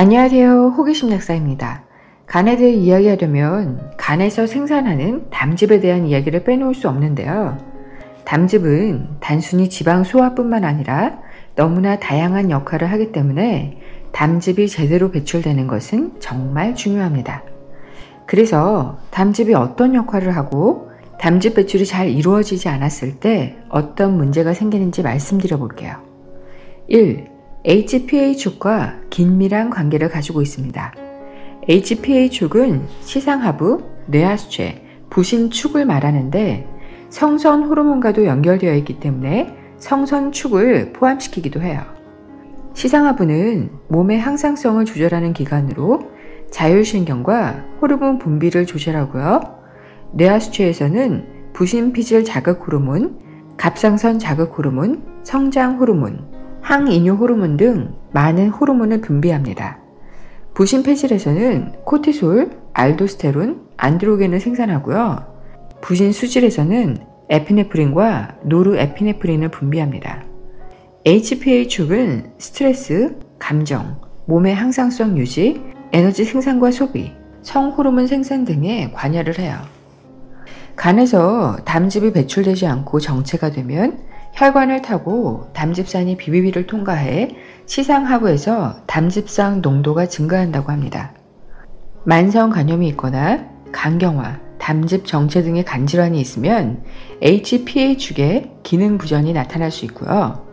안녕하세요. 호기심 약사입니다. 간에 대해 이야기하려면 간에서 생산하는 담즙에 대한 이야기를 빼놓을 수 없는데요. 담즙은 단순히 지방 소화뿐만 아니라 너무나 다양한 역할을 하기 때문에 담즙이 제대로 배출되는 것은 정말 중요합니다. 그래서 담즙이 어떤 역할을 하고 담즙 배출이 잘 이루어지지 않았을 때 어떤 문제가 생기는지 말씀드려 볼게요. 1. HPA축과 긴밀한 관계를 가지고 있습니다. HPA축은 시상하부, 뇌하수체, 부신축을 말하는데 성선 호르몬과도 연결되어 있기 때문에 성선축을 포함시키기도 해요. 시상하부는 몸의 항상성을 조절하는 기관으로 자율신경과 호르몬 분비를 조절하고요. 뇌하수체에서는 부신피질 자극 호르몬, 갑상선 자극 호르몬, 성장 호르몬, 항인유 호르몬 등 많은 호르몬을 분비합니다. 부신폐질에서는 코티솔, 알도스테론, 안드로겐을 생산하고요. 부신수질에서는 에피네프린과 노르에피네프린을 분비합니다. HPA축은 스트레스, 감정, 몸의 항상성 유지, 에너지 생산과 소비, 성호르몬 생산 등에 관여를 해요. 간에서 담즙이 배출되지 않고 정체가 되면 혈관을 타고 담즙산이 비비비를 통과해 시상하부에서 담즙산 농도가 증가한다고 합니다. 만성 간염이 있거나 간경화, 담즙 정체 등의 간질환이 있으면 HPA축의 기능 부전이 나타날 수 있고요.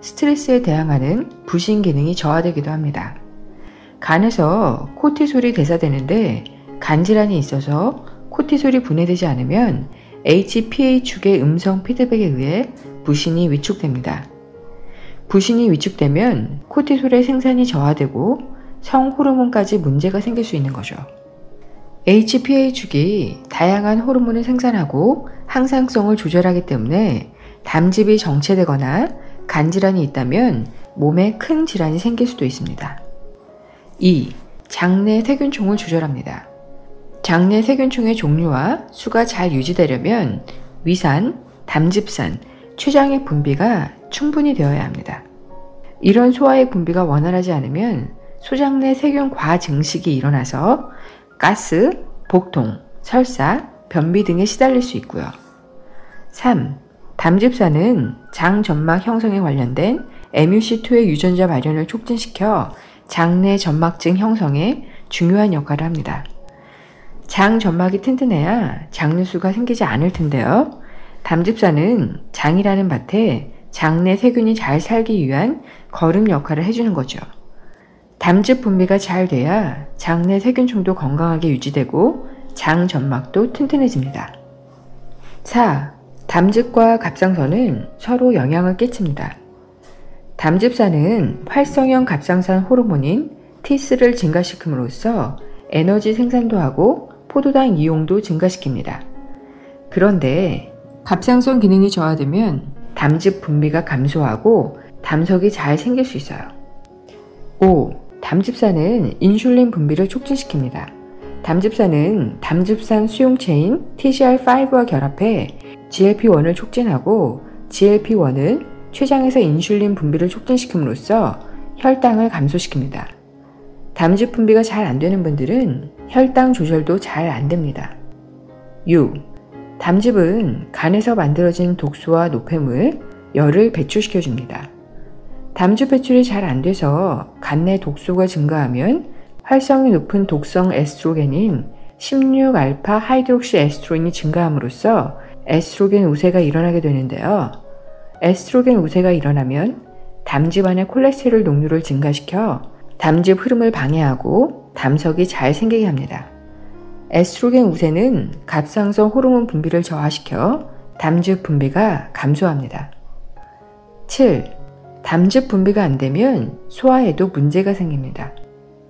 스트레스에 대항하는 부신 기능이 저하되기도 합니다. 간에서 코티솔이 대사되는데 간질환이 있어서 코티솔이 분해되지 않으면 HPA축의 음성 피드백에 의해 부신이 위축됩니다. 부신이 위축되면 코티솔의 생산이 저하되고 성호르몬까지 문제가 생길 수 있는 거죠. HPA축이 다양한 호르몬을 생산하고 항상성을 조절하기 때문에 담즙이 정체되거나 간질환이 있다면 몸에 큰 질환이 생길 수도 있습니다. 2. 장내 세균총을 조절합니다. 장내 세균총의 종류와 수가 잘 유지되려면 위산, 담즙산, 췌장의 분비가 충분히 되어야 합니다. 이런 소화의 분비가 원활하지 않으면 소장 내 세균 과증식이 일어나서 가스, 복통, 설사, 변비 등에 시달릴 수 있고요. 3. 담즙산은 장 점막 형성에 관련된 MUC2의 유전자 발현을 촉진시켜 장내 점막증 형성에 중요한 역할을 합니다. 장 점막이 튼튼해야 장누수가 생기지 않을 텐데요. 담즙산은 장이라는 밭에 장내 세균이 잘 살기 위한 거름 역할을 해주는 거죠. 담즙 분비가 잘 돼야 장내 세균총도 건강하게 유지되고 장 점막도 튼튼해집니다. 4. 담즙과 갑상선은 서로 영향을 끼칩니다. 담즙산은 활성형 갑상선 호르몬인 T3를 증가시킴으로써 에너지 생산도 하고 포도당 이용도 증가시킵니다. 그런데 갑상선 기능이 저하되면 담즙 분비가 감소하고 담석이 잘 생길 수 있어요. 5. 담즙산은 인슐린 분비를 촉진시킵니다. 담즙산은 담즙산 수용체인 TGR5와 결합해 GLP-1을 촉진하고 GLP-1은 췌장에서 인슐린 분비를 촉진시킴으로써 혈당을 감소시킵니다. 담즙 분비가 잘 안되는 분들은 혈당 조절도 잘 안됩니다. 6. 담즙은 간에서 만들어진 독소와 노폐물, 열을 배출시켜줍니다. 담즙 배출이 잘 안돼서 간 내 독소가 증가하면 활성이 높은 독성 에스트로겐인 16알파 하이드록시 에스트로겐이 증가함으로써 에스트로겐 우세가 일어나게 되는데요. 에스트로겐 우세가 일어나면 담즙 안의 콜레스테롤 농도를 증가시켜 담즙 흐름을 방해하고 담석이 잘 생기게 합니다. 에스트로겐 우세는 갑상선 호르몬 분비를 저하시켜 담즙 분비가 감소합니다. 7. 담즙 분비가 안되면 소화에도 문제가 생깁니다.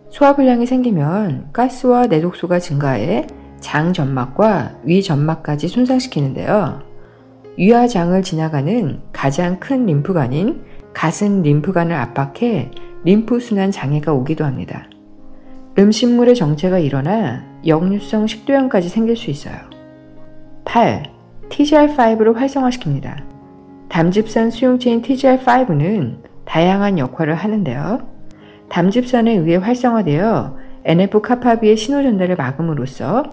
소화불량이 생기면 가스와 내독소가 증가해 장 점막과 위 점막까지 손상시키는데요. 위와 장을 지나가는 가장 큰 림프관인 가슴 림프관을 압박해 림프순환 장애가 오기도 합니다. 음식물의 정체가 일어나 역류성 식도염까지 생길 수 있어요. 8. TGR5를 활성화시킵니다. 담즙산 수용체인 TGR5는 다양한 역할을 하는데요. 담즙산에 의해 활성화되어 NF-kappaB의 신호 전달을 막음으로써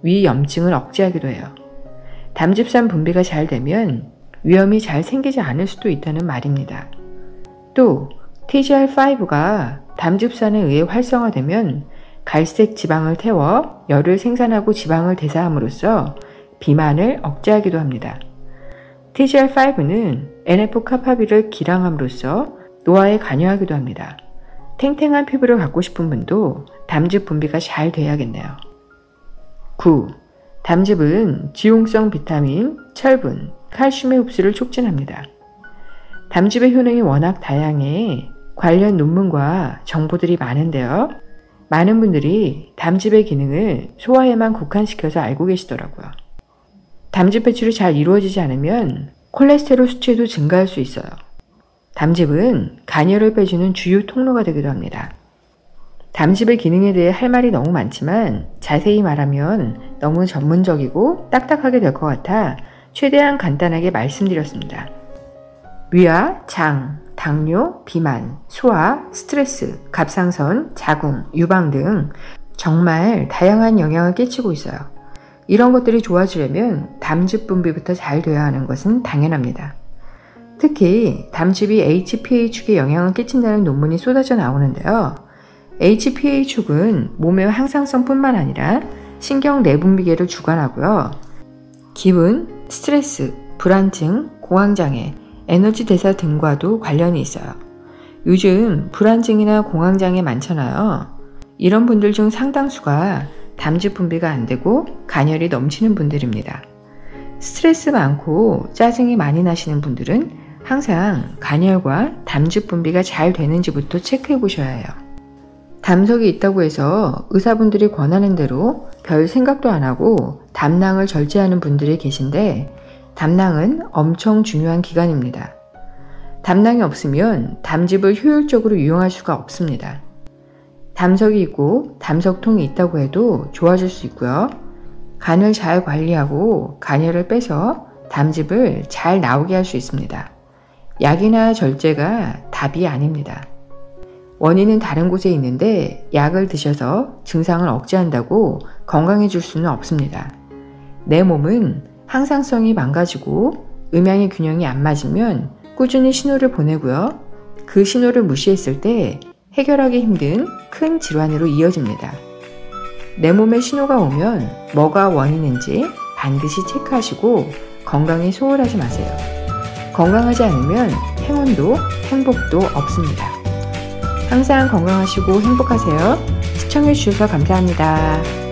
위 염증을 억제하기도 해요. 담즙산 분비가 잘 되면 위염이 잘 생기지 않을 수도 있다는 말입니다. 또 TGR5가 담즙산에 의해 활성화되면 갈색 지방을 태워 열을 생산하고 지방을 대사함으로써 비만을 억제하기도 합니다. TGR5는 NF-kappaB를 기량함으로써 노화에 관여하기도 합니다. 탱탱한 피부를 갖고 싶은 분도 담즙 분비가 잘 돼야겠네요. 9. 담즙은 지용성 비타민, 철분, 칼슘의 흡수를 촉진합니다. 담즙의 효능이 워낙 다양해 관련 논문과 정보들이 많은데요. 많은 분들이 담즙의 기능을 소화에만 국한시켜서 알고 계시더라고요. 담즙 배출이 잘 이루어지지 않으면 콜레스테롤 수치도 증가할 수 있어요. 담즙은 간열을 빼주는 주요 통로가 되기도 합니다. 담즙의 기능에 대해 할 말이 너무 많지만 자세히 말하면 너무 전문적이고 딱딱하게 될 것 같아 최대한 간단하게 말씀드렸습니다. 위와 장, 당뇨, 비만, 소화, 스트레스, 갑상선, 자궁, 유방 등 정말 다양한 영향을 끼치고 있어요. 이런 것들이 좋아지려면 담즙 분비부터 잘 돼야 하는 것은 당연합니다. 특히 담즙이 HPA-축에 영향을 끼친다는 논문이 쏟아져 나오는데요. HPA-축은 몸의 항상성뿐만 아니라 신경 내분비계를 주관하고요. 기분, 스트레스, 불안증, 공황장애, 에너지 대사 등과도 관련이 있어요. 요즘 불안증이나 공황장애 많잖아요. 이런 분들 중 상당수가 담즙 분비가 안 되고 간열이 넘치는 분들입니다. 스트레스 많고 짜증이 많이 나시는 분들은 항상 간열과 담즙 분비가 잘 되는지부터 체크해 보셔야 해요. 담석이 있다고 해서 의사분들이 권하는 대로 별 생각도 안 하고 담낭을 절제하는 분들이 계신데 담낭은 엄청 중요한 기관입니다. 담낭이 없으면 담즙을 효율적으로 이용할 수가 없습니다. 담석이 있고 담석통이 있다고 해도 좋아질 수 있고요. 간을 잘 관리하고 간열을 빼서 담즙을 잘 나오게 할 수 있습니다. 약이나 절제가 답이 아닙니다. 원인은 다른 곳에 있는데 약을 드셔서 증상을 억제한다고 건강해질 수는 없습니다. 내 몸은 항상성이 망가지고 음양의 균형이 안 맞으면 꾸준히 신호를 보내고요. 그 신호를 무시했을 때 해결하기 힘든 큰 질환으로 이어집니다. 내 몸에 신호가 오면 뭐가 원인인지 반드시 체크하시고 건강에 소홀하지 마세요. 건강하지 않으면 행운도 행복도 없습니다. 항상 건강하시고 행복하세요. 시청해주셔서 감사합니다.